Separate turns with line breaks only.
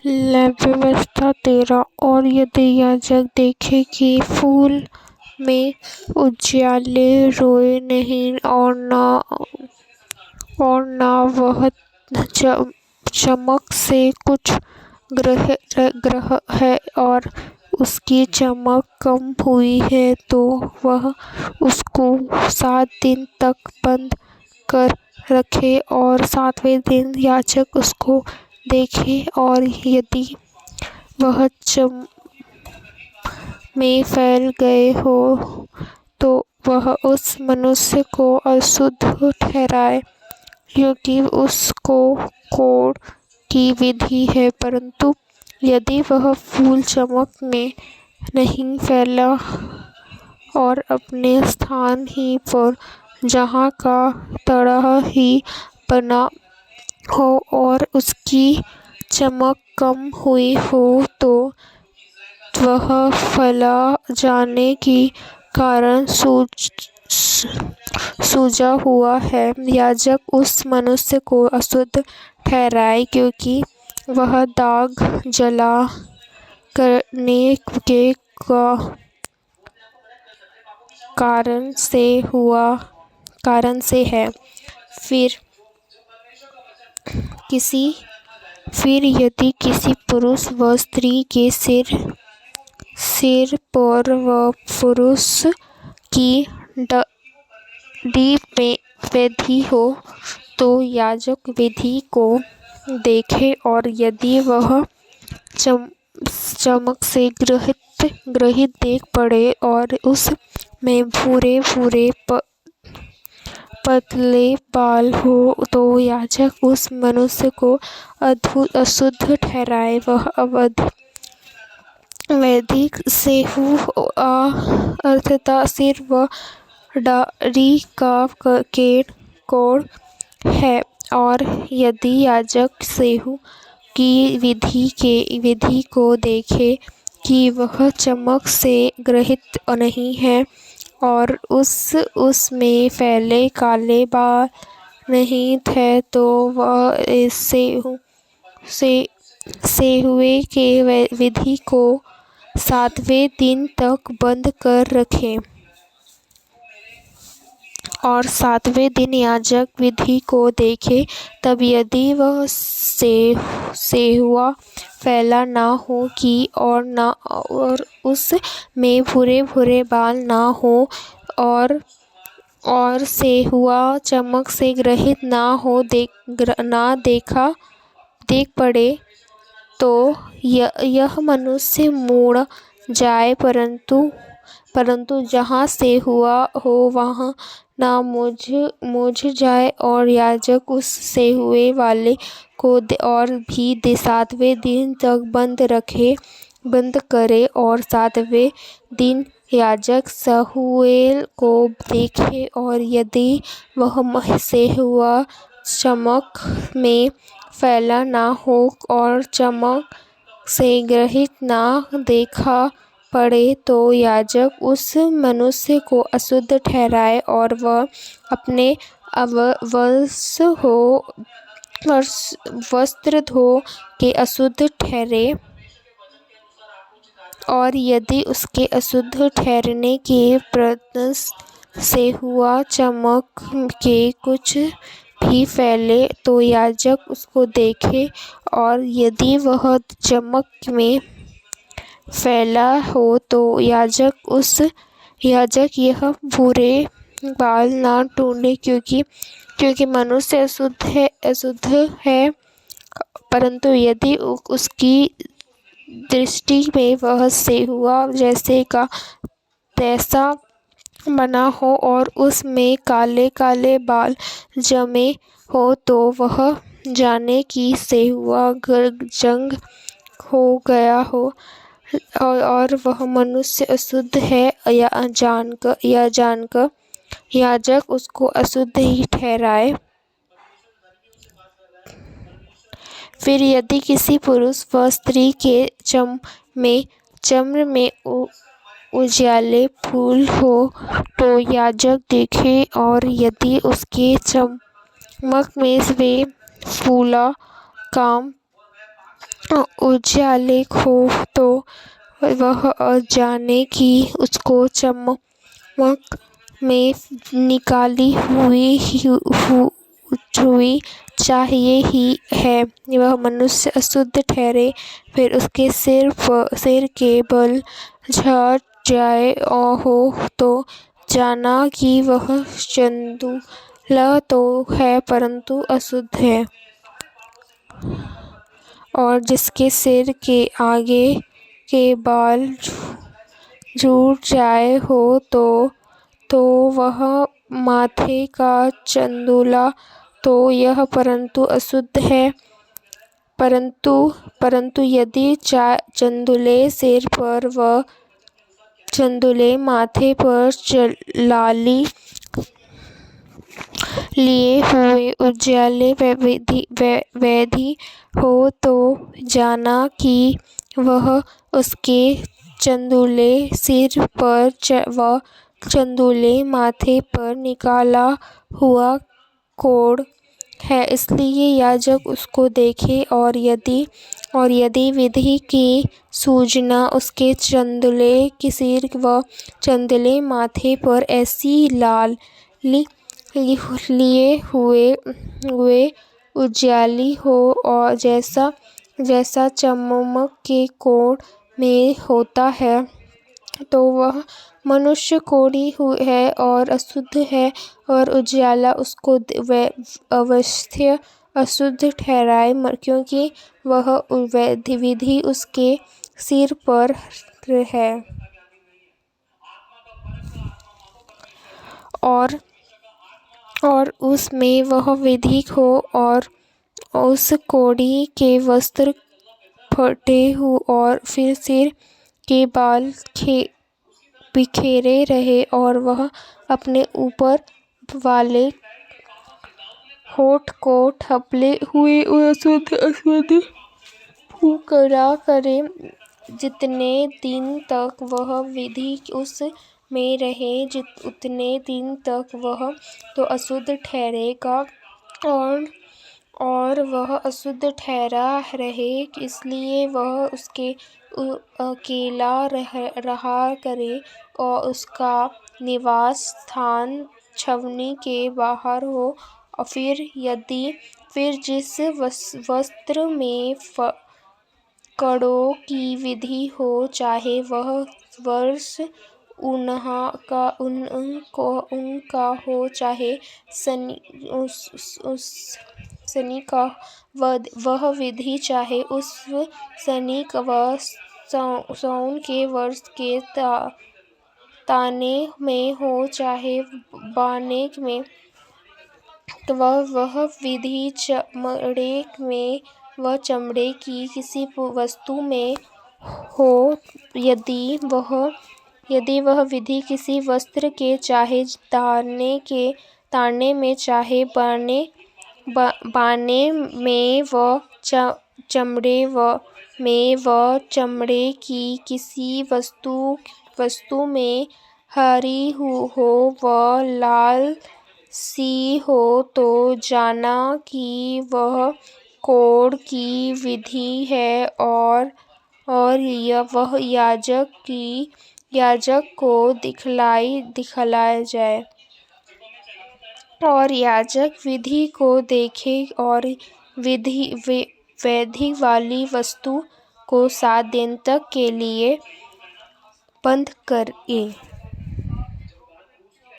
व्यवस्था 13। और यदि याजक देखे कि फूल में उजियाले रोए नहीं और न वह चमक से कुछ ग्रह है और उसकी चमक कम हुई है, तो वह उसको 7 दिन तक बंद कर रखे और 7वें दिन याजक उसको देखे और यदि वह में फैल गए हो तो वह उस मनुष्य को अशुद्ध ठहराए, क्योंकि उसको कोढ़ की विधि है। परंतु यदि वह फूल चमक में नहीं फैला और अपने स्थान ही पर जहाँ का तड़ा ही बना हो और उसकी चमक कम हुई हो, तो वह फैला जाने के कारण सूजा हुआ है। याजक उस मनुष्य को अशुद्ध ठहराए, क्योंकि वह दाग जला करने के कारण से है। फिर यदि किसी पुरुष व स्त्री के सिर पर व पुरुष की दाढ़ी में व्याधि हो, तो याजक विधि को देखे और यदि वह चमक से ग्रहित देख पड़े और उस में भूरे पतले बाल हो, तो याजक उस मनुष्य को अशुद्ध ठहराए। वह वैदिक सेहु अर्थात सिर व दाढ़ी का कोढ़ है। और यदि याजक सेहु की विधि को देखे कि वह चमक से ग्रहित नहीं है और उस में फैले काले बाल नहीं थे, तो वह सेहुए के विधि को 7वें दिन तक बंद कर रखे और 7वें दिन याजक विधि को देखे। तब यदि वह सेहुआ फैला ना हो कि और उस में भूरे बाल ना हो और सेहुआ चमक से ग्रहित ना हो देख पड़े, तो यह मनुष्य मुड़ जाए, परंतु जहाँ से हुआ हो वहाँ ना मुझ जाए। और याजक उस सेहुए वाले को और भी 7वें दिन तक बंद करे और 7वें दिन याजक सेहुए को देखे और यदि वह सेहुआ चमक में फैला ना हो और चमक से ग्रहित ना देखा पड़े, तो याजक उस मनुष्य को अशुद्ध ठहराए और वह अपने वस्त्र धो के अशुद्ध ठहरे। और यदि उसके अशुद्ध ठहरने के प्रत्यय सेहुआ चमक के कुछ भी फैले, तो याजक उसको देखे और यदि वह चमक में फैला हो, तो याजक यह भूरे बाल ना ढूंढे, क्योंकि मनुष्य अशुद्ध है। परंतु यदि उसकी दृष्टि में वह सेहुआ जैसे का तैसा बना हो और उस में काले बाल जमे हो, तो वह जाने की सेहुआ जंग हो गया हो और वह मनुष्य अशुद्ध है या जानकर याजक उसको अशुद्ध ही ठहराए। फिर यदि किसी पुरुष व स्त्री के चर्म में उजियाले फूल हो, तो याजक देखे और यदि उसके चमक में वे फूला काम उजाले हो तो वह जाने कि उसको चमक में निकाली हुई चाहिए ही है। वह मनुष्य अशुद्ध ठहरे, फिर उसके सिर के बल झड़ जाए हो तो जाना कि वह चंदूला तो है परंतु अशुद्ध है। और जिसके सिर के आगे के बाल झूठ जाए हो तो वह माथे का चंदूला तो यह परंतु अशुद्ध है। परंतु यदि चंदूले सिर पर व चंदूले माथे पर लाली लिए हुए उजाले वैधि हो तो जाना कि वह उसके चंदूले सिर पर व चंदूले माथे पर निकाला हुआ कोढ़ है। इसलिए याजक उसको देखे और यदि विधि की सूचना उसके चंदूले के सिर व चंदूले माथे पर ऐसी लाली लिए हुए उजाली हो और जैसा चमक के कोढ़ में होता है, तो वह मनुष्य कोढ़ी है और अशुद्ध है, और उजियाला उसको अवश्य अशुद्ध ठहराए, क्योंकि वह विधि उसके सिर पर है। और उसमें वह विधि हो और उस कोढ़ी के वस्त्र फटे हो और फिर सिर के बाल बिखेरे रहे और वह अपने ऊपर वाले होठ को ठपले हुए अशुद्ध करा करे। जितने दिन तक वह विधि उस में रहे उतने दिन तक वह तो अशुद्ध ठहरेगा, और वह अशुद्ध ठहरा रहे, इसलिए वह उसके अकेला रहा करे और उसका निवास स्थान छावनी के बाहर हो। और फिर जिस वस्त्र में कड़ों की विधि हो, चाहे वह वर्ष उनका हो चाहे सनी का, वह विधि चाहे उस सनी व साउन के वर्ष के ताने में हो चाहे बाने में, तो वह विधि चमड़े में व चमड़े की किसी वस्तु में हो। यदि वह विधि किसी वस्त्र के चाहे ताने में चाहे बाने में व चमड़े में व चमड़े की किसी वस्तु में हरी हो व लाल सी हो, तो जाना कि वह कोढ़ की विधि है, और वह याजक को दिखलाया जाए। और याजक विधि को देखे और वेदी वाली वस्तु को 7 दिन तक के लिए बंद करे।